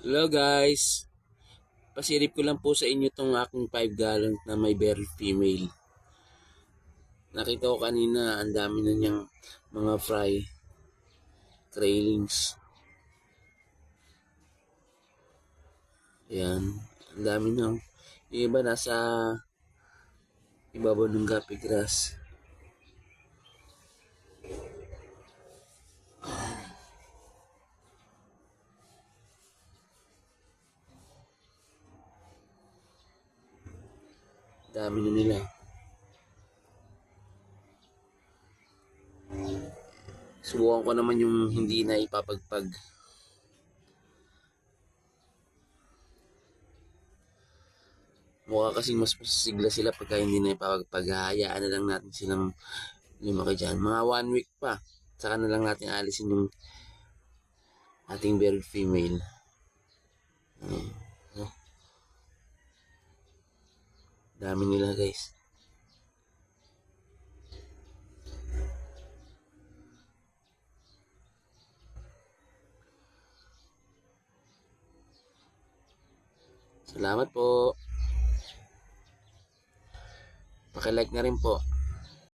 Hello guys, pasilip ko lang po sa inyo tong aking 5 gallon na may barrel female. Nakita ko kanina ang dami na niyang mga fry trailings. Ayan, ang dami na. Yung iba nasa ibabaw ng guppy grass. Dami na nila. Subukan ko naman yung hindi na ipapagpag. Mukha kasing mas masigla sila pagka hindi na ipapagpag. Hayaan na lang natin silang lumaki dyan. Mga 1 week pa. Saka na lang natin alisin yung ating barrel female. Dami nila guys. Salamat po. Paki-like na rin po.